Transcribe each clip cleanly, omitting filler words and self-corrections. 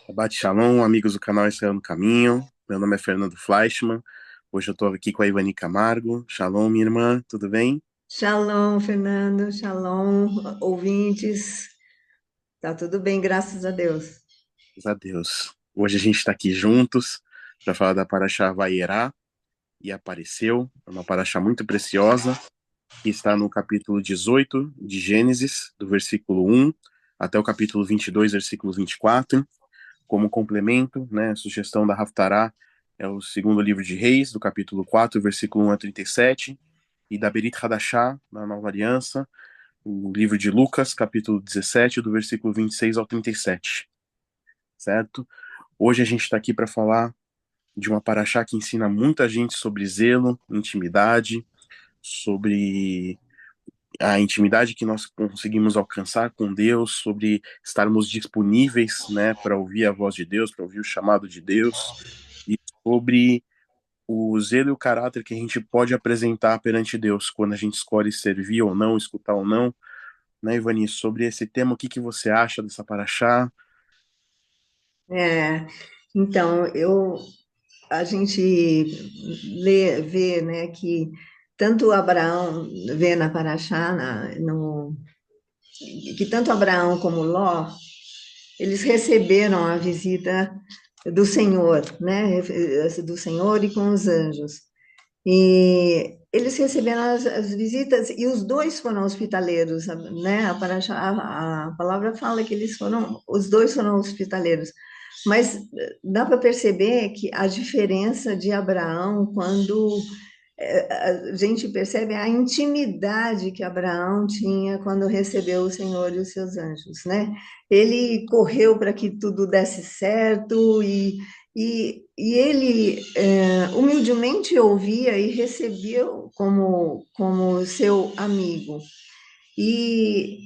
Shabbat Shalom, amigos do canal Israel no Caminho. Meu nome é Fernando Fleischmann. Hoje eu estou aqui com a Ivani Camargo. Shalom, minha irmã, tudo bem? Shalom, Fernando. Shalom, ouvintes. Tá tudo bem, graças a Deus. Graças a Deus. Hoje a gente está aqui juntos para falar da Parashá Vayera e apareceu. É uma Parashá muito preciosa que está no capítulo 18 de Gênesis, do versículo 1 até o capítulo 22, versículo 24. Como complemento, né, a sugestão da Haftarah é o segundo livro de Reis, do capítulo 4, versículo 1 a 37, e da Berit Hadashah, na Nova Aliança, o livro de Lucas, capítulo 17, do versículo 26 ao 37, certo? Hoje a gente está aqui para falar de uma paraxá que ensina muita gente sobre zelo, intimidade, sobre a intimidade que nós conseguimos alcançar com Deus, sobre estarmos disponíveis, né, para ouvir a voz de Deus, para ouvir o chamado de Deus, e sobre o zelo e o caráter que a gente pode apresentar perante Deus quando a gente escolhe servir ou não, escutar ou não, né, Ivani? Sobre esse tema, o que que você acha dessa paraxá? É, então, a gente vê, né, que tanto Abraão vê na Paraxá, que tanto Abraão como Ló, eles receberam a visita do Senhor, né, do Senhor e com os anjos. E eles receberam as visitas e os dois foram hospitaleiros, né? A palavra fala que os dois foram hospitaleiros. Mas dá para perceber que a diferença de Abraão quando a gente percebe a intimidade que Abraão tinha quando recebeu o Senhor e os seus anjos, né? Ele correu para que tudo desse certo e ele humildemente ouvia e recebia como seu amigo. E,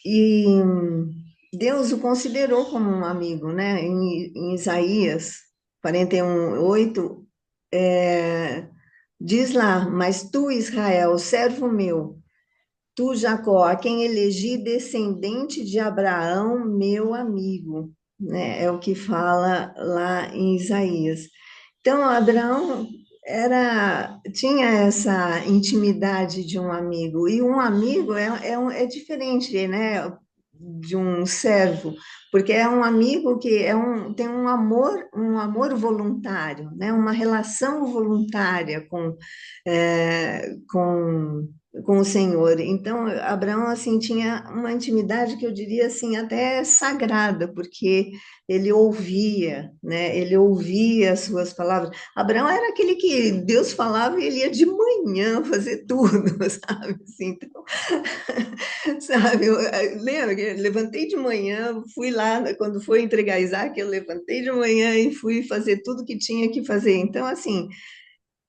e Deus o considerou como um amigo, né? Em Isaías 41:8, diz lá: Mas tu, Israel, servo meu, tu, Jacó, a quem elegi descendente de Abraão, meu amigo, né? É o que fala lá em Isaías. Então, Abraão tinha essa intimidade de um amigo, e um amigo é diferente, né, de um servo, porque é um amigo que tem um amor voluntário, né, uma relação voluntária com o Senhor. Então, Abraão, assim, tinha uma intimidade que eu diria, assim, até sagrada, porque ele ouvia, né? Ele ouvia as suas palavras. Abraão era aquele que Deus falava e ele ia de manhã fazer tudo, sabe? Assim, então, sabe? Lembra que eu levantei de manhã, fui lá, quando foi entregar Isaac, eu levantei de manhã e fui fazer tudo que tinha que fazer. Então, assim,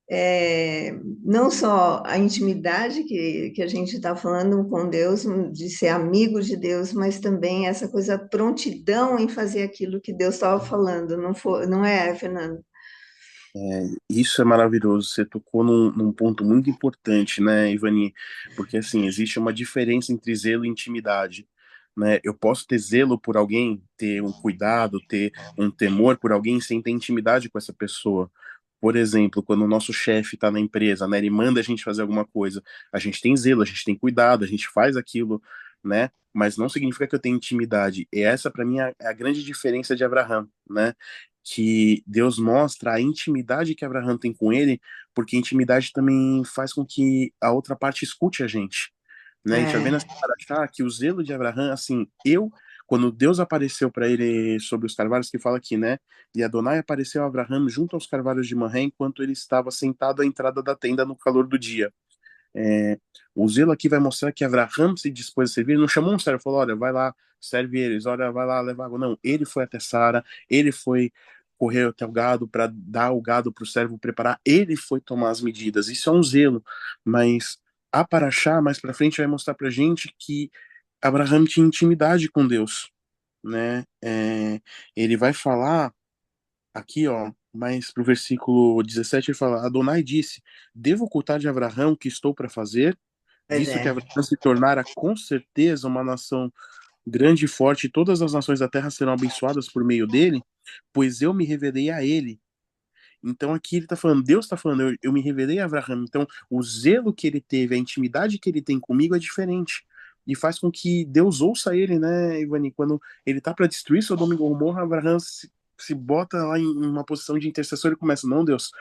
é, não só a intimidade que a gente está falando com Deus, de ser amigo de Deus, mas também essa coisa prontidão em fazer aquilo que Deus estava falando, não é, Fernando? Isso é maravilhoso. Você tocou num ponto muito importante, né, Ivani? Porque, assim, existe uma diferença entre zelo e intimidade, né? Eu posso ter zelo por alguém, ter um cuidado, ter um temor por alguém sem ter intimidade com essa pessoa. Por exemplo, quando o nosso chefe está na empresa, né, ele manda a gente fazer alguma coisa, a gente tem zelo, a gente tem cuidado, a gente faz aquilo, né? Mas não significa que eu tenho intimidade. E essa, para mim, é a grande diferença de Abraão, né? Que Deus mostra a intimidade que Abraão tem com ele, porque a intimidade também faz com que a outra parte escute a gente, né? A gente vai vendo essa É, paraxá que o zelo de Abraão, assim, quando Deus apareceu para ele sobre os carvalhos, que fala aqui, né? E Adonai apareceu a Abraão junto aos carvalhos de Manré, enquanto ele estava sentado à entrada da tenda no calor do dia. É, o zelo aqui vai mostrar que Abraão se dispôs a servir. Ele não chamou um servo e falou: olha, vai lá, serve eles, olha, vai lá, leva água. Não, ele foi até Sara, ele foi correr até o gado para dar o gado para o servo preparar, ele foi tomar as medidas. Isso é um zelo, mas a Paraxá, mais para frente, vai mostrar para gente que Abraão tinha intimidade com Deus, né? Ele vai falar aqui, ó, mas pro versículo 17 ele fala: Adonai disse: Devo ocultar de Abraão o que estou para fazer, pois visto que é. Abraão se tornara com certeza uma nação grande e forte, e todas as nações da terra serão abençoadas por meio dele, pois eu me revelei a ele. Então aqui ele está falando, Deus está falando, eu me revelei a Abraão. Então o zelo que ele teve, a intimidade que ele tem comigo é diferente. E faz com que Deus ouça ele, né, Ivani? Quando ele tá para destruir Sodoma e Gomorra, Abraão se bota lá em uma posição de intercessor e começa, não, Deus,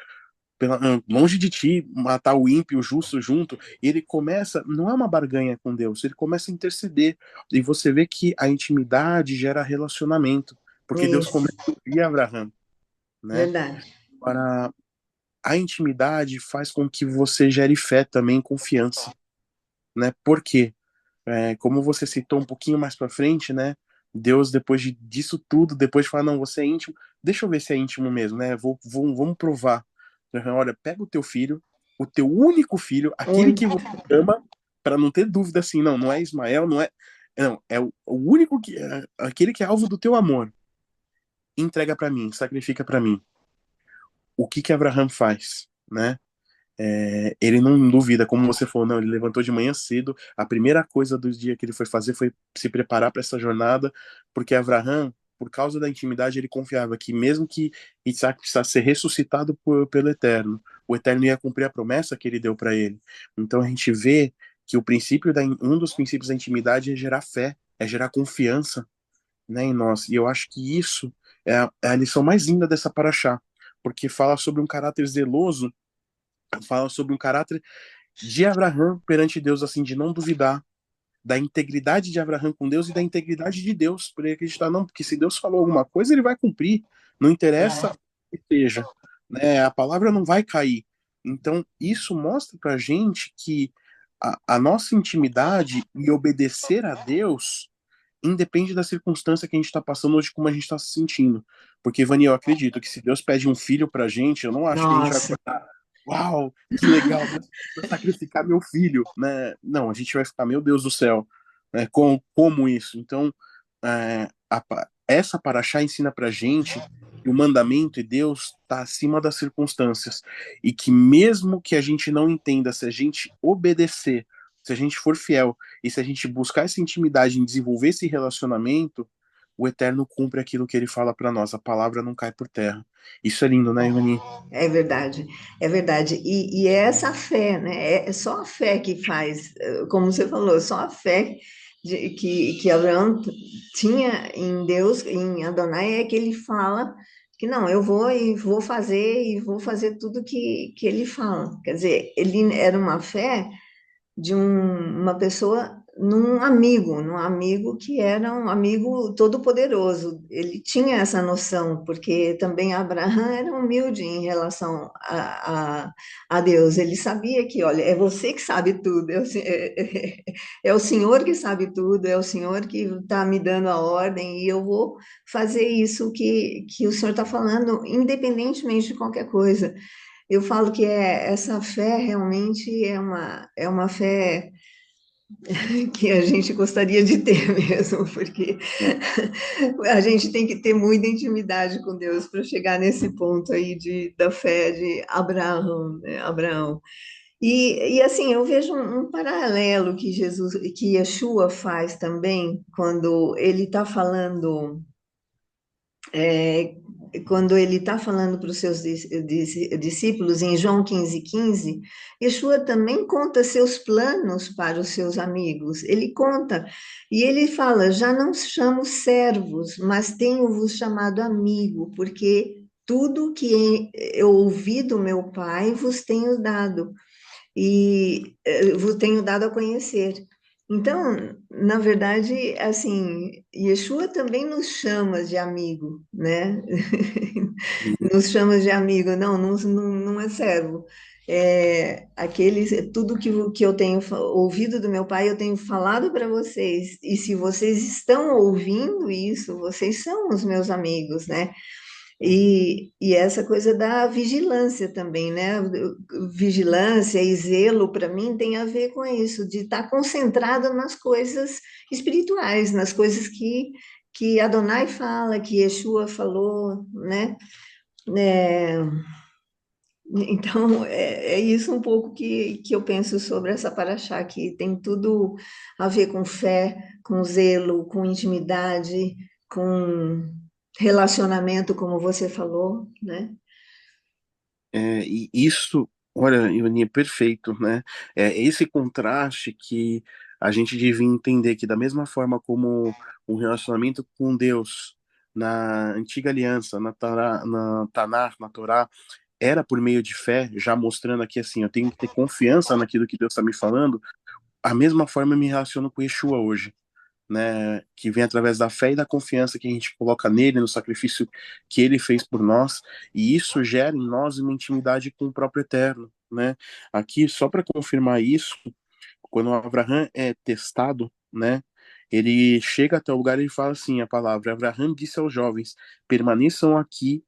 longe de ti matar o ímpio e o justo junto. E ele começa, não é uma barganha com Deus, ele começa a interceder. E você vê que a intimidade gera relacionamento, porque Deus Isso, começa a ouvir Abraão, né? verdade. Para a intimidade faz com que você gere fé também, confiança, né? Por quê? Como você citou um pouquinho mais para frente, né? Deus, depois disso tudo, depois de falar, não, você é íntimo, deixa eu ver se é íntimo mesmo, né? Vamos provar. Olha, pega o teu filho, o teu único filho, aquele que você ama, para não ter dúvida assim, não, não é Ismael, não é. Não, é o único que. Aquele que é alvo do teu amor. Entrega para mim, sacrifica para mim. O que que Abraham faz, né? Ele não duvida, como você falou, não, ele levantou de manhã cedo, a primeira coisa do dia que ele foi fazer foi se preparar para essa jornada, porque Abraão, por causa da intimidade, ele confiava que mesmo que Isaac precisasse ser ressuscitado pelo Eterno, o Eterno ia cumprir a promessa que ele deu para ele. Então a gente vê que um dos princípios da intimidade é gerar fé, é gerar confiança, né, em nós. E eu acho que isso é a lição mais linda dessa paraxá, porque fala sobre um caráter zeloso, fala sobre um caráter de Abraão perante Deus, assim, de não duvidar da integridade de Abraão com Deus e da integridade de Deus, por ele acreditar, não, porque se Deus falou alguma coisa, ele vai cumprir, não interessa o que seja, né, a palavra não vai cair. Então, isso mostra pra gente que a nossa intimidade e obedecer a Deus independe da circunstância que a gente está passando hoje, como a gente está se sentindo. Porque, Vani, eu acredito que se Deus pede um filho pra gente, eu não acho que a gente vai Nossa, acordar, uau, que legal, Deus vai sacrificar meu filho, né? Não, a gente vai ficar, meu Deus do céu, né? Como isso? Então, essa paraxá ensina pra gente que o mandamento e Deus está acima das circunstâncias e que mesmo que a gente não entenda, se a gente obedecer, se a gente for fiel e se a gente buscar essa intimidade em desenvolver esse relacionamento, o Eterno cumpre aquilo que ele fala para nós. A palavra não cai por terra. Isso é lindo, né, Ivani? é verdade, é verdade. E é essa fé, né? É só a fé que faz, como você falou, só a fé que Abraão tinha em Deus, em Adonai, é que ele fala que não, eu vou e vou fazer tudo que ele fala. Quer dizer, ele era uma fé de uma pessoa num amigo que era um amigo todo-poderoso. Ele tinha essa noção, porque também Abraão era humilde em relação a Deus. Ele sabia que, olha, é você que sabe tudo, é o Senhor que sabe tudo, é o Senhor que está me dando a ordem e eu vou fazer isso que o Senhor está falando, independentemente de qualquer coisa. Eu falo que essa fé realmente é uma fé que a gente gostaria de ter mesmo, porque a gente tem que ter muita intimidade com Deus para chegar nesse ponto aí da fé de Abraão, né? Abraão. E assim, eu vejo um paralelo que Yeshua faz também, é, quando ele está falando para os seus discípulos, em João 15:15, Yeshua também conta seus planos para os seus amigos. Ele conta, e ele fala: já não chamo servos, mas tenho-vos chamado amigo, porque tudo que eu ouvi do meu Pai vos tenho dado e vos tenho dado a conhecer. Então, na verdade, assim, Yeshua também nos chama de amigo, né? Nos chama de amigo, não é servo. Tudo que eu tenho ouvido do meu pai, eu tenho falado para vocês, e se vocês estão ouvindo isso, vocês são os meus amigos, né? E essa coisa da vigilância também, né? Vigilância e zelo, para mim, tem a ver com isso, de estar concentrada nas coisas espirituais, nas coisas que Adonai fala, que Yeshua falou, né? É, Então, é isso um pouco que eu penso sobre essa paraxá, que tem tudo a ver com fé, com zelo, com intimidade, com relacionamento, como você falou, né? E isso, olha, Ivani, é perfeito, né? É esse contraste que a gente devia entender que da mesma forma como um relacionamento com Deus na antiga aliança, na Tanar, na Torá, era por meio de fé, já mostrando aqui assim, eu tenho que ter confiança naquilo que Deus está me falando, a mesma forma eu me relaciono com Yeshua hoje, né, que vem através da fé e da confiança que a gente coloca nele, no sacrifício que ele fez por nós, e isso gera em nós uma intimidade com o próprio Eterno, né? Aqui, só para confirmar isso, quando Abraão é testado, né, ele chega até o lugar e fala assim, a palavra, Abraão disse aos jovens, permaneçam aqui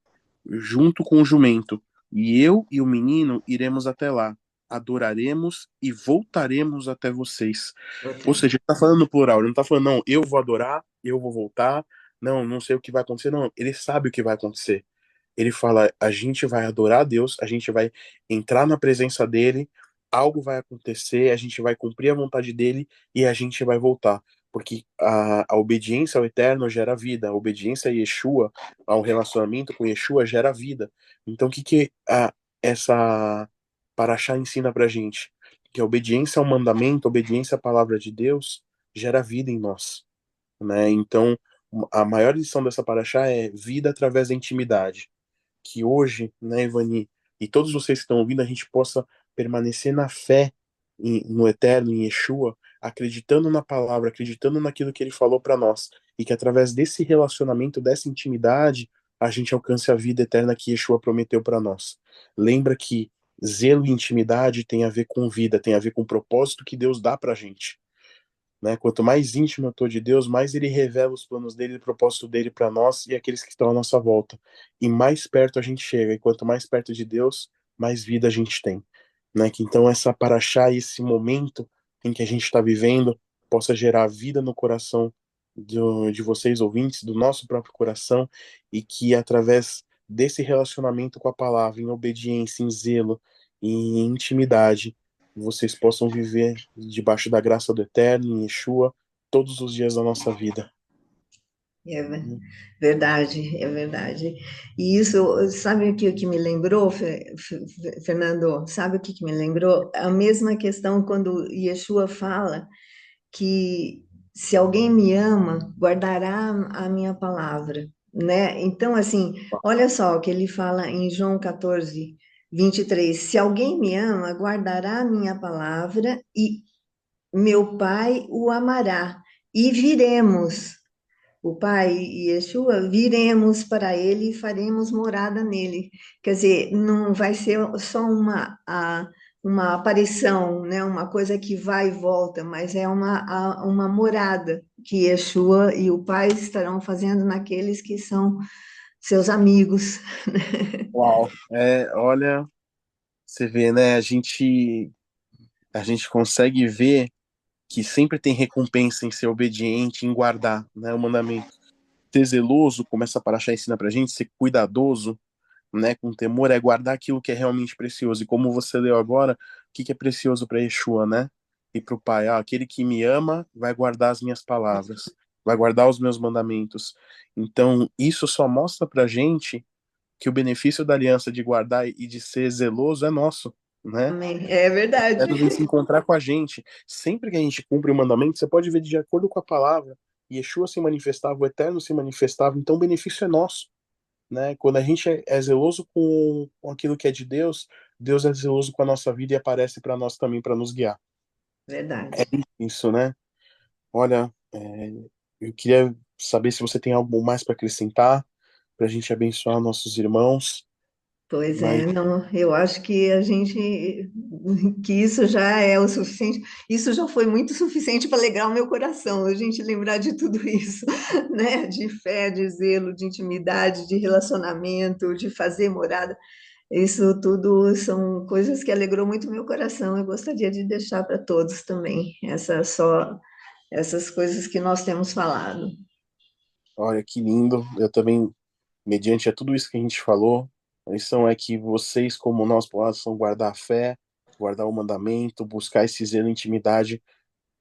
junto com o jumento, e eu e o menino iremos até lá, adoraremos e voltaremos até vocês. Ou Outra. seja, ele está falando no plural, ele não está falando, não, eu vou adorar, eu vou voltar, não, não sei o que vai acontecer, não, ele sabe o que vai acontecer. Ele fala, a gente vai adorar a Deus, a gente vai entrar na presença dele, algo vai acontecer, a gente vai cumprir a vontade dele e a gente vai voltar. Porque a obediência ao Eterno gera vida, a obediência a Yeshua, ao relacionamento com Yeshua, gera vida. Então, o que, essa Paraxá ensina pra gente? Que a obediência ao mandamento, a obediência à palavra de Deus, gera vida em nós, né? Então, a maior lição dessa Paraxá é vida através da intimidade, que hoje, né, Ivani, e todos vocês que estão ouvindo, a gente possa permanecer na fé no Eterno, em Yeshua, acreditando na palavra, acreditando naquilo que ele falou para nós, e que através desse relacionamento, dessa intimidade, a gente alcance a vida eterna que Yeshua prometeu para nós. Lembra que zelo e intimidade tem a ver com vida, tem a ver com o propósito que Deus dá para a gente, né? Quanto mais íntimo eu tô de Deus, mais ele revela os planos dele e o propósito dele para nós e aqueles que estão à nossa volta. E mais perto a gente chega, e quanto mais perto de Deus, mais vida a gente tem, né? Que então essa paraxá, esse momento em que a gente está vivendo, possa gerar vida no coração de vocês ouvintes, do nosso próprio coração, e que através desse relacionamento com a palavra, em obediência, em zelo, em intimidade, vocês possam viver debaixo da graça do Eterno, em Yeshua, todos os dias da nossa vida. É verdade, é verdade. E isso, sabe o que me lembrou, Fernando? Sabe o que me lembrou? A mesma questão quando Yeshua fala que se alguém me ama, guardará a minha palavra, né? Então, assim, olha só o que ele fala em João 14, 23. Se alguém me ama, guardará a minha palavra e meu Pai o amará e viremos. O Pai e Yeshua, viremos para ele e faremos morada nele. Quer dizer, não vai ser só uma aparição, né? Uma coisa que vai e volta, mas é uma morada que Yeshua e o Pai estarão fazendo naqueles que são seus amigos. Uau. Olha, você vê, né? A gente consegue ver que sempre tem recompensa em ser obediente, em guardar, né, o mandamento. Ser zeloso, como essa paraxá ensina pra gente, ser cuidadoso, né, com temor, é guardar aquilo que é realmente precioso. E como você leu agora, o que é precioso para Yeshua, né? E para o Pai, aquele que me ama vai guardar as minhas palavras, vai guardar os meus mandamentos. Então, isso só mostra pra gente que o benefício da aliança de guardar e de ser zeloso é nosso, né? Amém. É verdade. Eterno vem se encontrar com a gente. Sempre que a gente cumpre o mandamento, você pode ver de acordo com a palavra. Yeshua se manifestava, o Eterno se manifestava, então o benefício é nosso, né? Quando a gente é zeloso com aquilo que é de Deus, Deus é zeloso com a nossa vida e aparece para nós também para nos guiar. É Verdade. isso, né? Olha, eu queria saber se você tem algo mais para acrescentar, para a gente abençoar nossos irmãos, Pois mas é, não, eu acho que que isso já é o suficiente, isso já foi muito suficiente para alegrar o meu coração, a gente lembrar de tudo isso, né? De fé, de zelo, de intimidade, de relacionamento, de fazer morada, isso tudo são coisas que alegrou muito meu coração, eu gostaria de deixar para todos também, essas coisas que nós temos falado. olha que lindo. Eu também, mediante a tudo isso que a gente falou, A lição é que vocês, como nós, possam guardar a fé, guardar o mandamento, buscar esse zelo e intimidade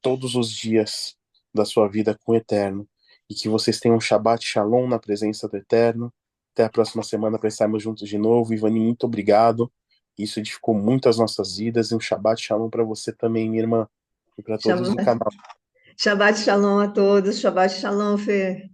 todos os dias da sua vida com o Eterno. E que vocês tenham um Shabbat Shalom na presença do Eterno. Até a próxima semana para estarmos juntos de novo. Ivani, muito obrigado. Isso edificou muito as nossas vidas. E um Shabbat Shalom para você também, minha irmã. E para todos do Shabbat, canal. Shabbat Shalom a todos, Shabbat Shalom, Fê.